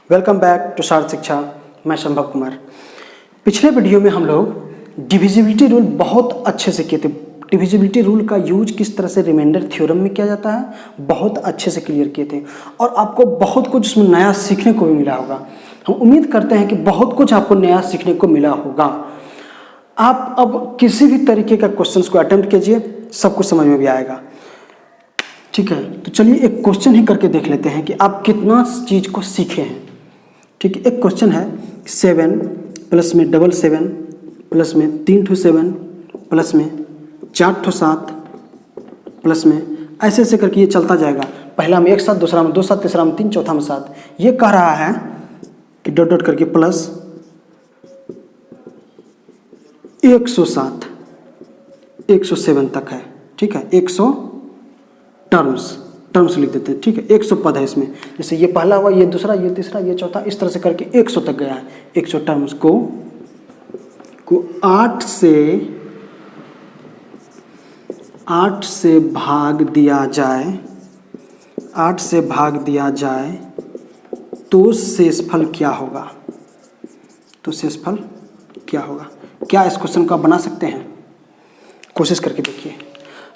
Welcome back to सार्थ शिक्षा। मैं संभव कुमार। पिछले वीडियो में हम लोग डिविजिबिलिटी रूल बहुत अच्छे से किए थे। डिविजिबिलिटी रूल का यूज किस तरह से रिमाइंडर थ्योरम में किया जाता है बहुत अच्छे से क्लियर किए थे और आपको बहुत कुछ उसमें नया सीखने को भी मिला होगा। हम उम्मीद करते हैं कि बहुत कुछ आपको नया सीखने को मिला होगा। आप अब किसी भी तरीके का क्वेश्चन को अटेम्प्ट कीजिए, सब कुछ समझ में भी आएगा। ठीक है, तो चलिए एक क्वेश्चन ही करके देख लेते हैं कि आप कितना चीज़ को सीखे हैं। ठीक है, एक क्वेश्चन है 7 प्लस में 7 प्लस में 3 ठो 7 प्लस में 4 ठो 7 प्लस में ऐसे ऐसे करके ये चलता जाएगा। पहला में 1 7, दूसरा में 2 7, तीसरा में 3, चौथा में 7। ये कह रहा है कि डॉट डॉट करके प्लस 107 107 तक है। ठीक है, 100 टर्म्स लिख देते हैं। ठीक है, 100 पद है इसमें। जैसे ये पहला हुआ, ये दूसरा, ये तीसरा, ये चौथा, इस तरह से करके 100 तक गया है। 100 टर्म्स को 8 से भाग दिया जाए, 8 से भाग दिया जाए तो शेषफल क्या होगा? तो शेषफल क्या होगा? क्या इस क्वेश्चन को आप बना सकते हैं? कोशिश करके देखिए,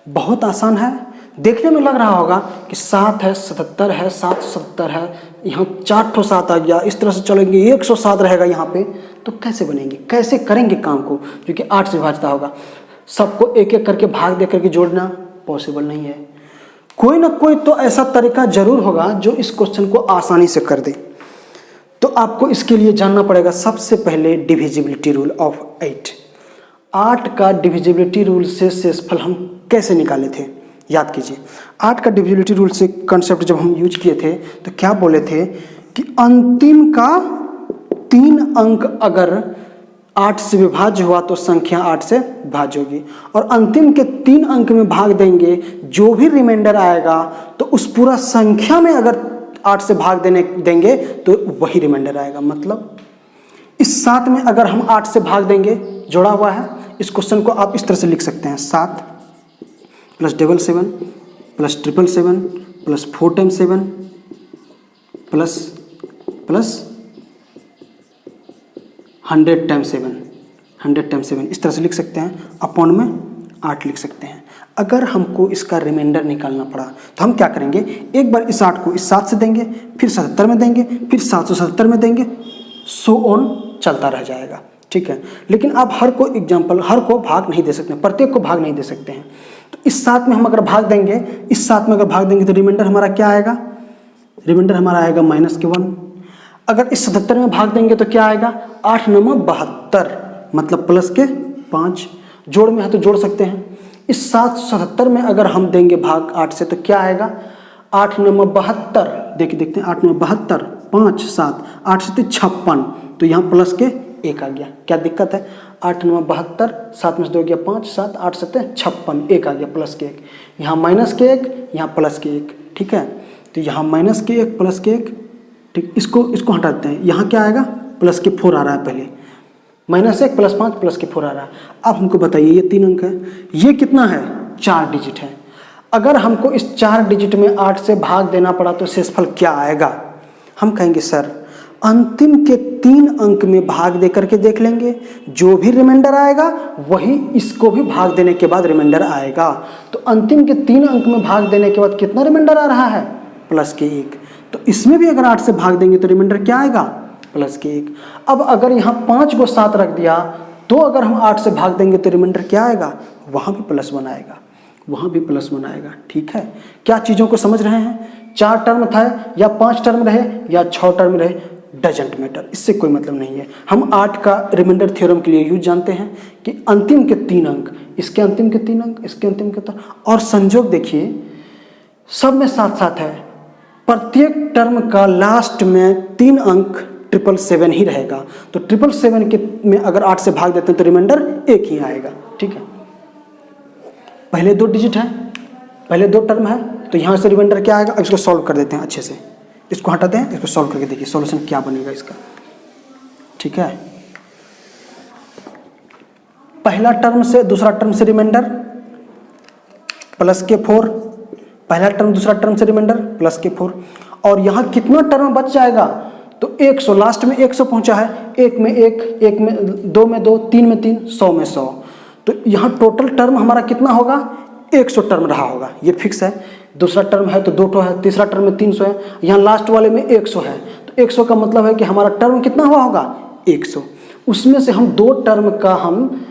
बहुत आसान है। देखने में लग रहा होगा कि 7 है, 77 है, 770 है, यहाँ 4 ठो 7 आ गया, इस तरह से चलेंगे 107 रहेगा यहाँ पे। तो कैसे बनेंगे, कैसे करेंगे काम को, जो कि 8 से भाजता होगा? सबको एक एक करके भाग दे करके जोड़ना पॉसिबल नहीं है। कोई ना कोई तो ऐसा तरीका जरूर होगा जो इस क्वेश्चन को आसानी से कर दे। तो आपको इसके लिए जानना पड़ेगा सबसे पहले डिविजिबिलिटी रूल ऑफ 8 का डिविजिबिलिटी रूल से शेषफल हम कैसे निकाले थे, याद कीजिए। 8 का डिविजिबिलिटी रूल से कंसेप्ट जब हम यूज किए थे तो क्या बोले थे कि अंतिम का 3 अंक अगर 8 से विभाज्य हुआ तो संख्या 8 से भाज्य होगी, और अंतिम के 3 अंक में भाग देंगे, जो भी रिमाइंडर आएगा तो उस पूरा संख्या में अगर 8 से भाग देंगे तो वही रिमाइंडर आएगा। मतलब इस 7 में अगर हम 8 से भाग देंगे, जोड़ा हुआ है। इस क्वेश्चन को आप इस तरह से लिख सकते हैं, 7 plus 7 plus 7 plus 4 times 7 plus 100 times 7 इस तरह से लिख सकते हैं। अपॉन में 8 लिख सकते हैं। अगर हमको इसका रिमाइंडर निकालना पड़ा तो हम क्या करेंगे, एक बार इस 8 को इस 7 से देंगे, फिर 77 में देंगे, फिर 777 में देंगे, सो ऑन चलता रह जाएगा। ठीक है, लेकिन आप हर को भाग नहीं दे सकते, प्रत्येक को भाग नहीं दे सकते हैं। तो इस 7 में हम अगर भाग देंगे, इस 7 में अगर भाग देंगे तो रिमाइंडर हमारा क्या आएगा? रिमाइंडर हमारा आएगा -1। अगर इस 77 में भाग देंगे तो क्या आएगा? 8 9 72, मतलब प्लस के 5। जोड़ में है तो जोड़ सकते हैं। इस 777 में अगर हम देंगे भाग 8 से तो क्या आएगा? 8 9 72। देखते हैं, 8 9 72, 5 7, 8 7 56, तो यहाँ प्लस के 1 आ गया। क्या दिक्कत है? 8 9 72, 7 में से 2 गया 5, 7 8 7 56, 1 आ गया प्लस के 1। यहाँ माइनस के 1, यहाँ प्लस के 1। ठीक है, तो यहाँ माइनस के 1 प्लस के 1। ठीक, इसको हटा देते हैं। यहाँ क्या आएगा? प्लस के 4 आ रहा है। पहले -1 प्लस 5 प्लस के 4 आ रहा है। अब हमको बताइए, ये 3 अंक है, ये कितना है? 4 डिजिट है। अगर हमको इस 4 डिजिट में 8 से भाग देना पड़ा तो शेषफल क्या आएगा? हम कहेंगे सर अंतिम के 3 अंक में भाग दे करके देख लेंगे, जो भी रिमाइंडर आएगा वही इसको भी भाग देने के बाद रिमाइंडर आएगा। तो अंतिम के 3 अंक में भाग देने के बाद कितना रिमाइंडर आ रहा है? प्लस के 1। तो इसमें भी अगर 8 से भाग देंगे तो रिमाइंडर क्या आएगा? प्लस के 1। अब अगर यहाँ 5 को 7 रख दिया तो अगर हम 8 से भाग देंगे तो रिमाइंडर क्या आएगा? वहाँ भी +1 आएगा, वहाँ भी +1 आएगा। ठीक है, क्या चीज़ों को समझ रहे हैं? 4 टर्म था या 5 टर्म रहे या 6 टर्म रहे, डजेंट मैटर, इससे कोई मतलब नहीं है। हम 8 का रिमाइंडर थ्योरम के लिए यूज जानते हैं कि अंतिम के 3 अंक, इसके अंतिम के 3 अंक, इसके अंतिम के 3, और संयोग देखिए सब में साथ साथ है। प्रत्येक टर्म का लास्ट में 3 अंक 777 ही रहेगा। तो 777 के में अगर 8 से भाग देते हैं तो रिमाइंडर 1 ही आएगा। ठीक है, पहले 2 डिजिट है, पहले 2 टर्म है, तो यहाँ से रिमाइंडर क्या आएगा? अब इसको सॉल्व कर देते हैं अच्छे से। इसको हटाते हैं, इसको सॉल्व करके देखिए सॉल्यूशन क्या बनेगा इसका। ठीक है, पहला टर्म से दूसरा टर्म से रिमाइंडर प्लस के 4, पहला टर्म दूसरा टर्म से रिमाइंडर प्लस के 4, और यहाँ कितना टर्म बच जाएगा? तो 100, लास्ट में 100 पहुंचा है, 1 में 1, 1 में 2 में 2, 3 में 3, 100 में 100। तो यहाँ टोटल टर्म हमारा कितना होगा, 100 टर्म रहा होगा, ये फिक्स है। दूसरा टर्म है तो 2 है, तीसरा टर्म में 300 है, यहाँ लास्ट वाले में 100 है। तो 100 का मतलब है कि हमारा टर्म कितना हुआ होगा, 100। उसमें से हम 2 टर्म का हम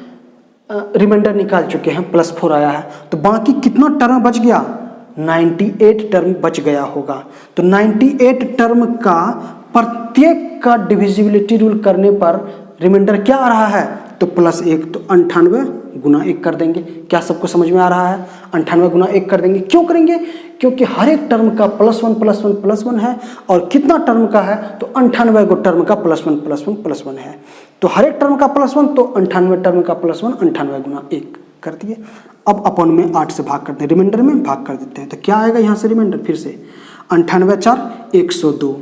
रिमाइंडर निकाल चुके हैं, +4 आया है। तो बाकी कितना टर्म बच गया, 98 टर्म बच गया होगा। तो 98 टर्म का प्रत्येक का डिविजिबिलिटी रूल करने पर रिमाइंडर क्या आ रहा है, तो +1। तो 98 गुना 1 कर देंगे। क्या सबको समझ में आ रहा है, 98 गुना 1 कर देंगे। क्यों करेंगे, क्योंकि हर एक टर्म का +1 +1 +1 है, और कितना टर्म का है, तो 98 गो टर्म का +1 +1 +1 है। तो हर एक टर्म का +1, तो 98 टर्म का +1, 98 गुना 1 कर दिए। अब अपन में 8 से भाग करते हैं, रिमाइंडर में भाग कर देते हैं। तो क्या आएगा यहाँ से रिमाइंडर, फिर से 98 4 102,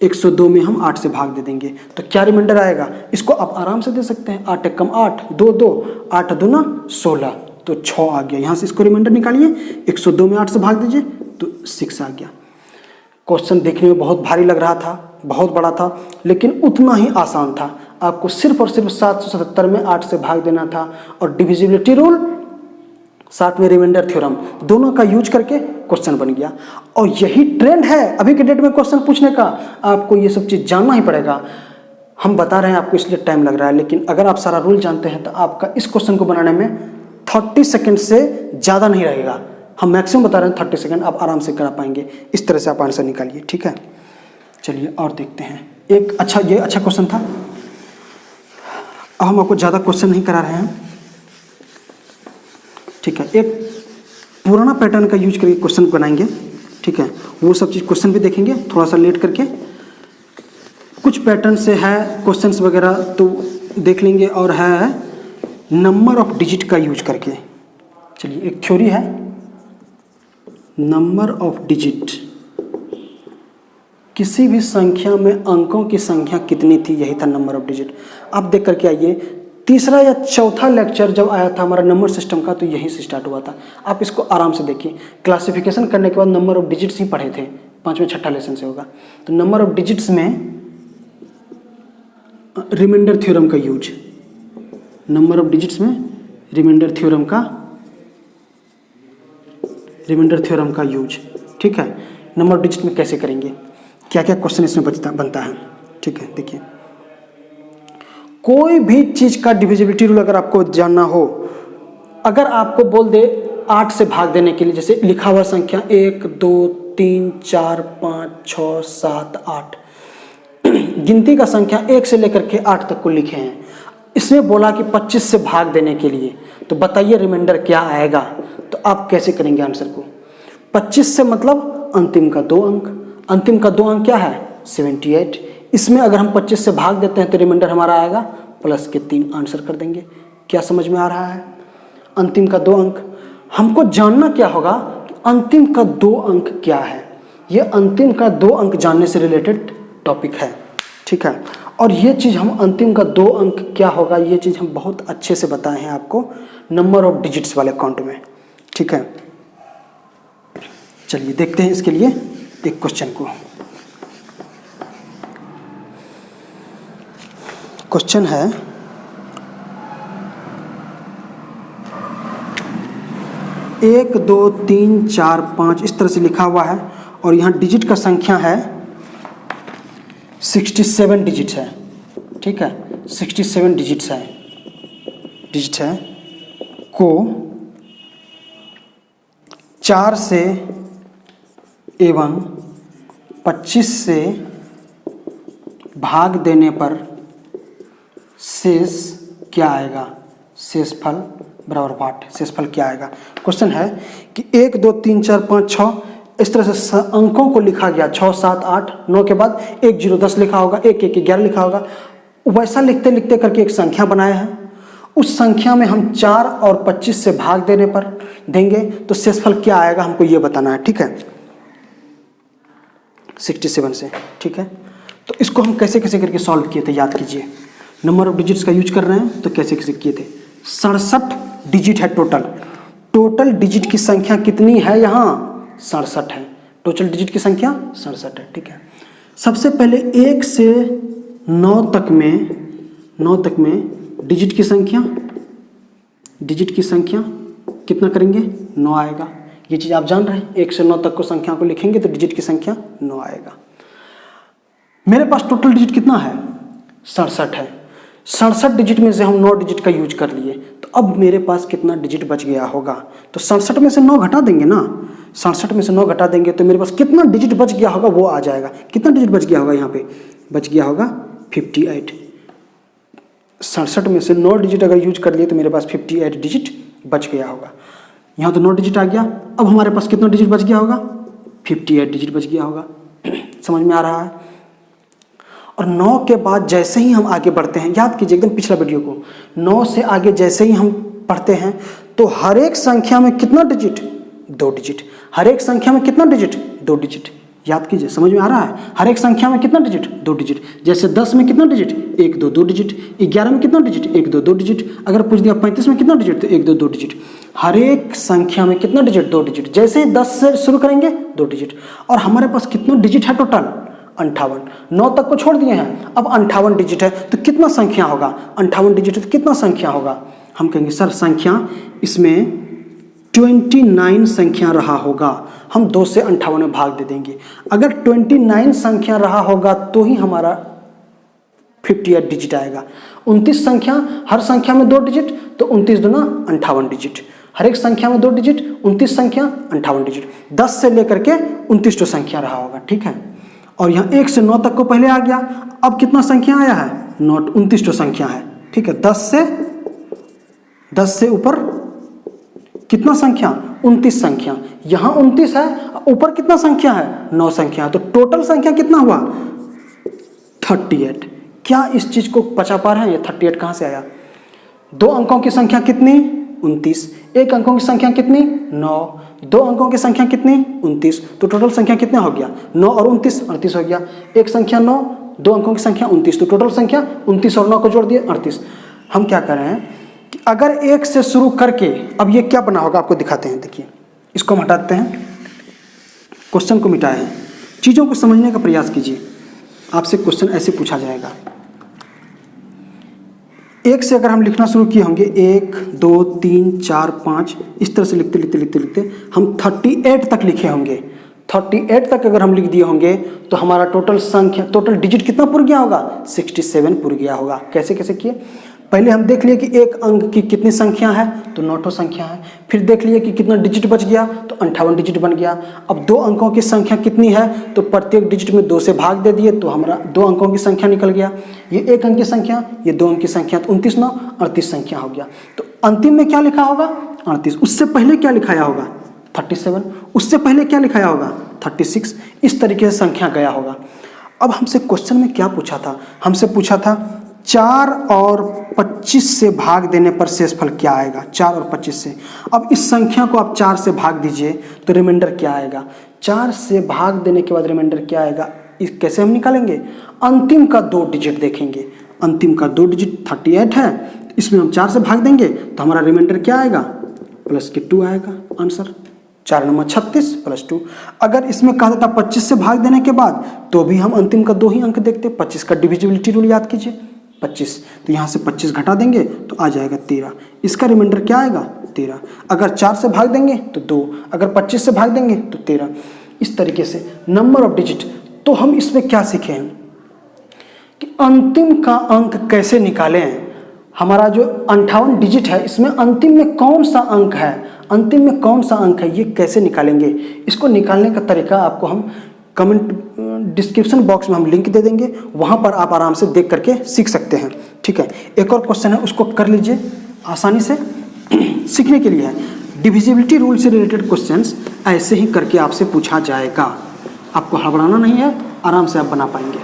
102 में हम 8 से भाग दे देंगे। तो क्या रिमाइंडर आएगा, इसको आप आराम से दे सकते हैं, 8 × 8 2 2, 8 दूना 16, तो 6 आ गया। यहाँ से इसको रिमाइंडर निकालिए, 102 में 8 से भाग दीजिए तो 6 आ गया। क्वेश्चन देखने में बहुत भारी लग रहा था, बहुत बड़ा था, लेकिन उतना ही आसान था। आपको सिर्फ और सिर्फ 777 में 8 से भाग देना था, और डिविजिबिलिटी रूल साथ में रिमाइंडर थ्योरम दोनों का यूज करके क्वेश्चन बन गया। और यही ट्रेंड है अभी के डेट में क्वेश्चन पूछने का, आपको ये सब चीज़ जानना ही पड़ेगा। हम बता रहे हैं आपको इसलिए टाइम लग रहा है, लेकिन अगर आप सारा रूल जानते हैं तो आपका इस क्वेश्चन को बनाने में 30 सेकेंड से ज़्यादा नहीं रहेगा। हम मैक्सिमम बता रहे हैं 30 सेकेंड, आप आराम से करा पाएंगे। इस तरह से आप आंसर निकालिए, ठीक है। चलिए और देखते हैं एक अच्छा, ये अच्छा क्वेश्चन था। अब हम आपको ज़्यादा क्वेश्चन नहीं करा रहे हैं, ठीक है। एक पुराना पैटर्न का यूज करके क्वेश्चन बनाएंगे, ठीक है। वो सब चीज़ क्वेश्चन भी देखेंगे थोड़ा सा लेट करके, कुछ पैटर्न से है क्वेश्चंस वगैरह तो देख लेंगे, और है नंबर ऑफ डिजिट का यूज करके। चलिए एक थ्योरी है, नंबर ऑफ डिजिट, किसी भी संख्या में अंकों की संख्या कितनी थी, यही था नंबर ऑफ डिजिट। आप देख करके आइए, तीसरा या चौथा लेक्चर जब आया था हमारा नंबर सिस्टम का, तो यहीं से स्टार्ट हुआ था। आप इसको आराम से देखिए, क्लासिफिकेशन करने के बाद नंबर ऑफ डिजिट्स ही पढ़े थे, 5वें 6ठा लेसन से होगा। तो नंबर ऑफ डिजिट्स में रिमाइंडर थ्योरम का यूज, नंबर ऑफ डिजिट्स में रिमाइंडर थ्योरम का यूज, ठीक है। नंबर ऑफ डिजिट में कैसे करेंगे, क्या क्या क्वेश्चन इसमें बनता है, ठीक है। देखिए, कोई भी चीज़ का डिविजिबिलिटी रूल अगर आपको जानना हो, अगर आपको बोल दे 8 से भाग देने के लिए, जैसे लिखा हुआ संख्या 1 2 3 4 5 6 7 8, गिनती का संख्या 1 से लेकर के 8 तक को लिखे हैं, इसमें बोला कि 25 से भाग देने के लिए, तो बताइए रिमाइंडर क्या आएगा। तो आप कैसे करेंगे आंसर को, 25 से मतलब अंतिम का 2 अंक, अंतिम का 2 अंक क्या है 78, इसमें अगर हम 25 से भाग देते हैं तो रिमाइंडर हमारा आएगा +3, आंसर कर देंगे। क्या समझ में आ रहा है, अंतिम का 2 अंक। हमको जानना क्या होगा कि अंतिम का 2 अंक क्या है, ये अंतिम का 2 अंक जानने से रिलेटेड टॉपिक है, ठीक है। और ये चीज़ हम अंतिम का 2 अंक क्या होगा, ये चीज़ हम बहुत अच्छे से बताए हैं आपको नंबर ऑफ डिजिट्स वाले अकाउंट में, ठीक है। चलिए देखते हैं इसके लिए एक क्वेश्चन को। क्वेश्चन है, एक 2 3 4 5 इस तरह से लिखा हुआ है, और यहाँ डिजिट का संख्या है 67 डिजिट्स है, ठीक है। 67 डिजिट्स है को 4 से एवं 25 से भाग देने पर शेष क्या आएगा, शेषफल बराबर भाट, शेषफल क्या आएगा। क्वेश्चन है कि 1 2 3 4 5 6 इस तरह से अंकों को लिखा गया, 6 7 8 9 के बाद 1 0 10 लिखा होगा, 1 1 11 लिखा होगा। वैसा लिखते लिखते करके एक संख्या बनाए हैं, उस संख्या में हम 4 और 25 से भाग देने पर देंगे तो शेषफल क्या आएगा, हमको ये बताना है, ठीक है। 67 से, ठीक है। तो इसको हम कैसे कैसे करके सॉल्व किए थे, याद कीजिए। नंबर ऑफ डिजिट्स का यूज कर रहे हैं तो कैसे कैसे किए थे। 67 डिजिट है टोटल डिजिट की संख्या कितनी है, यहाँ 67 है, टोटल डिजिट की संख्या 67 है, ठीक है। सबसे पहले 1 से 9 तक में डिजिट की संख्या कितना करेंगे? 9 आएगा। ये चीज़ आप जान रहे हैं, 1 से 9 तक को संख्या को लिखेंगे तो डिजिट की संख्या 9 आएगा। मेरे पास टोटल डिजिट कितना है? 67 है। 67 डिजिट में से हम 9 डिजिट का यूज कर लिए, तो अब मेरे पास कितना डिजिट बच गया होगा? तो 67 में से 9 घटा देंगे ना, 67 में से 9 घटा देंगे तो मेरे पास कितना डिजिट बच गया होगा वो आ जाएगा। कितना डिजिट बच गया होगा? यहाँ पे बच गया होगा 58। 67 में से 9 डिजिट अगर यूज कर लिए तो मेरे पास 58 डिजिट बच गया होगा। यहाँ तो 9 डिजिट आ गया। अब हमारे पास कितना डिजिट बच गया होगा? 58 डिजिट बच गया होगा। समझ में आ रहा है? और 9 के बाद जैसे ही हम आगे बढ़ते हैं, याद कीजिए एकदम पिछला वीडियो को, 9 से आगे जैसे ही हम पढ़ते हैं तो हर एक संख्या में कितना डिजिट? 2 डिजिट। हर एक संख्या में कितना डिजिट? 2 डिजिट। याद कीजिए, समझ में आ रहा है? हर एक संख्या में कितना डिजिट? 2 डिजिट। जैसे 10 में कितना डिजिट? 1 2 2 डिजिट। 11 में कितना डिजिट? 1 2 2 डिजिट। अगर पूछ दिया 35 में कितना डिजिट, तो 1 2 2 डिजिट। हर एक संख्या में कितना डिजिट? 2 डिजिट। जैसे ही 10 से शुरू करेंगे 2 डिजिट। और हमारे पास कितना डिजिट है टोटल? 58। 9 तक को छोड़ दिए हैं, अब 58 डिजिट है तो कितना संख्या होगा? 58 डिजिट है तो कितना संख्या होगा? हम कहेंगे सर संख्या इसमें 29 संख्या रहा होगा। हम 2 से 58 में भाग दे देंगे। अगर 29 संख्या रहा होगा तो ही हमारा 58 डिजिट आएगा। 29 संख्या, हर संख्या में 2 डिजिट, तो 29 दूना 58 डिजिट। हर एक संख्या में 2 डिजिट, 29 संख्या 58 डिजिट। 10 से लेकर के 29 तो संख्या रहा होगा, ठीक है। और यहाँ 1 से 9 तक को पहले आ गया। अब कितना संख्या आया है? 29 तो संख्या है, ठीक है। 10 से ऊपर कितना संख्या? 29 संख्या। यहाँ 29 है, ऊपर कितना संख्या है? 9 संख्या। तो टोटल संख्या कितना हुआ? 38। क्या इस चीज को पचा पा रहे हैं? ये 38 कहाँ से आया? 2 अंकों की संख्या कितनी? 29। 1 अंकों की संख्या कितनी? 9। 2 अंकों की संख्या कितनी? 29। तो टोटल संख्या कितना हो गया? 9 और 29 38 हो गया। एक संख्या 9, 2 अंकों की संख्या 29, तो टोटल संख्या 29 और 9 को जोड़ दिए 38। हम क्या कर रहे हैं कि अगर 1 से शुरू करके, अब ये क्या बना होगा आपको दिखाते हैं। देखिए, इसको हम हटा देते हैं, क्वेश्चन को मिटाए हैं। चीज़ों को समझने का प्रयास कीजिए। आपसे क्वेश्चन ऐसे पूछा जाएगा, 1 से अगर हम लिखना शुरू किए होंगे, 1 2 3 4 5, इस तरह से लिखते हम 38 तक लिखे होंगे। 38 तक अगर हम लिख दिए होंगे तो हमारा टोटल डिजिट कितना पुर गया होगा? 67 पुर गया होगा। कैसे किए? पहले हम देख लिए कि एक अंक की कितनी संख्या है, तो 9 संख्या है। फिर देख लिए कि कितना डिजिट बच गया, तो 58 डिजिट बन गया। अब 2 अंकों की संख्या कितनी है, तो प्रत्येक डिजिट में 2 से भाग दे दिए, तो हमारा 2 अंकों की संख्या निकल गया। ये 1 अंक की संख्या, ये 2 अंक की संख्या, तो 29 9 38 संख्या हो गया। तो अंतिम में क्या लिखा होगा? 38। उससे पहले क्या लिखाया होगा? 37। उससे पहले क्या लिखाया होगा? 36। इस तरीके से संख्या गया होगा। अब हमसे क्वेश्चन में क्या पूछा था? हमसे पूछा था 4 और 25 से भाग देने पर शेषफल क्या आएगा? 4 और 25 से। अब इस संख्या को आप 4 से भाग दीजिए तो रिमाइंडर क्या आएगा? 4 से भाग देने के बाद रिमाइंडर क्या आएगा? इस कैसे हम निकालेंगे? अंतिम का 2 डिजिट देखेंगे। अंतिम का 2 डिजिट 38 है, इसमें हम 4 से भाग देंगे तो हमारा रिमाइंडर क्या आएगा? प्लस के 2 आएगा आंसर। 4 9 36 प्लस 2। अगर इसमें कहा था 25 से भाग देने के बाद, तो भी हम अंतिम का 2 ही अंक देखते। 25 का डिविजिबिलिटी रूल याद कीजिए, 25। तो यहाँ से 25 घटा देंगे तो आ जाएगा 13। इसका रिमाइंडर क्या आएगा? 13। अगर 4 से भाग देंगे तो 2, अगर 25 से भाग देंगे तो 13। इस तरीके से नंबर ऑफ डिजिट। तो हम इसमें क्या सीखे हैं कि अंतिम का अंक कैसे निकालें। हमारा जो 58 डिजिट है, इसमें अंतिम में कौन सा अंक है, अंतिम में कौन सा अंक है, ये कैसे निकालेंगे। इसको निकालने का तरीका आपको हम कमेंट डिस्क्रिप्शन बॉक्स में हम लिंक दे देंगे, वहाँ पर आप आराम से देख करके सीख सकते हैं, ठीक है। एक और क्वेश्चन है, उसको कर लीजिए आसानी से। सीखने के लिए है, डिविजिबिलिटी रूल से रिलेटेड क्वेश्चंस ऐसे ही करके आपसे पूछा जाएगा। आपको हड़बड़ाना नहीं है, आराम से आप बना पाएंगे।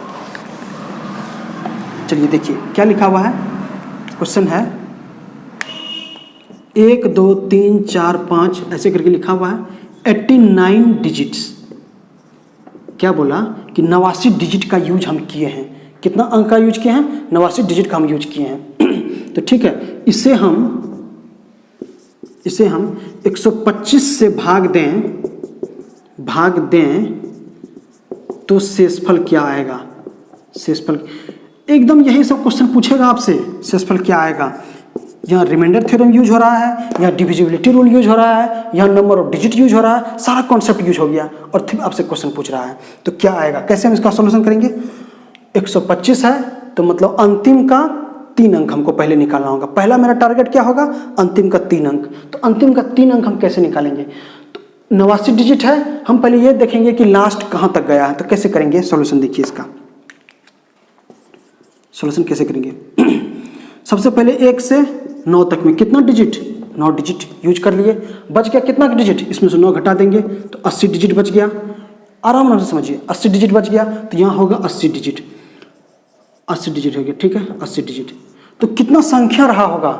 चलिए देखिए क्या लिखा हुआ है। क्वेश्चन है 1 2 3 4 5 ऐसे करके लिखा हुआ है। 89 डिजिट्स, क्या बोला कि 89 डिजिट का यूज हम किए हैं। कितना अंक का यूज किए हैं? 89 डिजिट का हम यूज किए हैं। तो ठीक है, इसे हम 125 से भाग दें तो शेषफल क्या आएगा? शेषफल एकदम यही सब क्वेश्चन पूछेगा आपसे, शेषफल क्या आएगा। यहाँ रिमाइंडर थ्योरम यूज हो रहा है, यहाँ डिविजिबिलिटी रूल यूज हो रहा है, यहाँ नंबर ऑफ डिजिट यूज हो रहा है, सारा कॉन्सेप्ट यूज हो गया और फिर आपसे क्वेश्चन पूछ रहा है। तो क्या आएगा, कैसे हम इसका सॉल्यूशन करेंगे? 125 है तो मतलब अंतिम का 3 अंक हमको पहले निकालना होगा। पहला मेरा टारगेट क्या होगा? अंतिम का 3 अंक। तो अंतिम का 3 अंक हम कैसे निकालेंगे? तो 89 डिजिट है, हम पहले ये देखेंगे कि लास्ट कहाँ तक गया है। तो कैसे करेंगे सॉल्यूशन? देखिए इसका सॉल्यूशन कैसे करेंगे। सबसे पहले 1 से 9 तक में कितना डिजिट? 9 डिजिट यूज कर लिए। बच गया कितना डिजिट? इसमें से 9 घटा देंगे तो 80 डिजिट बच गया। आराम से समझिए, 80 डिजिट बच गया तो यहाँ होगा 80 डिजिट। 80 डिजिट हो गया, ठीक है, 80 डिजिट। तो कितना संख्या रहा होगा?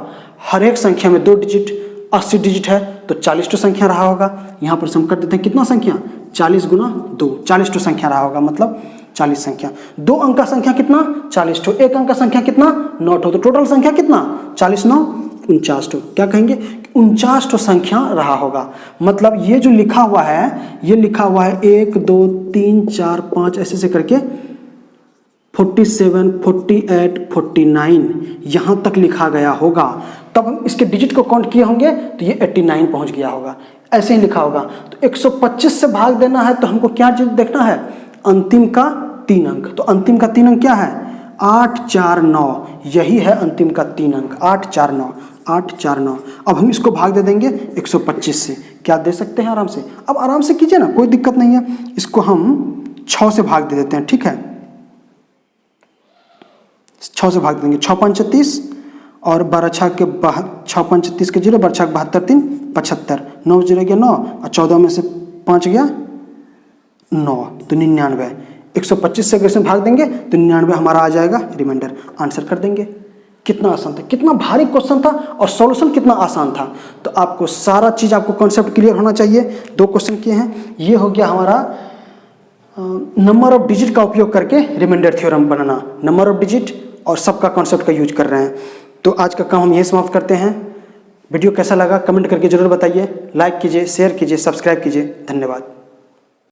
हर एक संख्या में 2 डिजिट। 80 डिजिट है तो 40 संख्या रहा होगा। यहाँ पर हम कर देते हैं कितना संख्या? 40 गुना 2, 40 संख्या रहा होगा, मतलब 40 संख्या। 2 अंक का संख्या कितना? 40 ठो। 1 अंक का संख्या कितना? 9 ठो। तो टोटल संख्या कितना? 40 9 49 ठो। क्या कहेंगे? 49 ठो संख्या रहा होगा। मतलब ये जो लिखा हुआ है, ये लिखा हुआ है 1 2 3 4 5 ऐसे से करके 47 48 49 यहाँ तक लिखा गया होगा। तब हम इसके डिजिट को काउंट किए होंगे तो ये 89 पहुँच गया होगा। ऐसे ही लिखा होगा। तो 125 से भाग देना है तो हमको क्या चीज देखना है? अंतिम का 3 अंक। तो अंतिम का 3 अंक क्या है? 8 4 9। यही है अंतिम का 3 अंक, 8 4 9, 8 4 9। अब हम इसको भाग दे देंगे 125 से। क्या दे सकते हैं आराम से? अब आराम से कीजिए ना, कोई दिक्कत नहीं है। इसको हम 6 से भाग दे देते हैं, ठीक है। 6 से भाग देंगे, 6 5 36 और 12 6 के 6 5 36 के 0, 12 6 72 3 75, 9 0 गया 9 और 14 में से 5 गया 9, तो 99। 125 से अगर इसमें भाग देंगे तो 99 हमारा आ जाएगा रिमाइंडर। आंसर कर देंगे। कितना आसान था, कितना भारी क्वेश्चन था और सॉल्यूशन कितना आसान था। तो आपको सारा चीज़, आपको कॉन्सेप्ट क्लियर होना चाहिए। 2 क्वेश्चन किए हैं। ये हो गया हमारा नंबर ऑफ डिजिट का उपयोग करके रिमाइंडर थ्योरम बनाना। नंबर ऑफ डिजिट और सबका कॉन्सेप्ट का यूज कर रहे हैं। तो आज का काम हम यही समाप्त करते हैं। वीडियो कैसा लगा कमेंट करके जरूर बताइए। लाइक कीजिए, शेयर कीजिए, सब्सक्राइब कीजिए। धन्यवाद।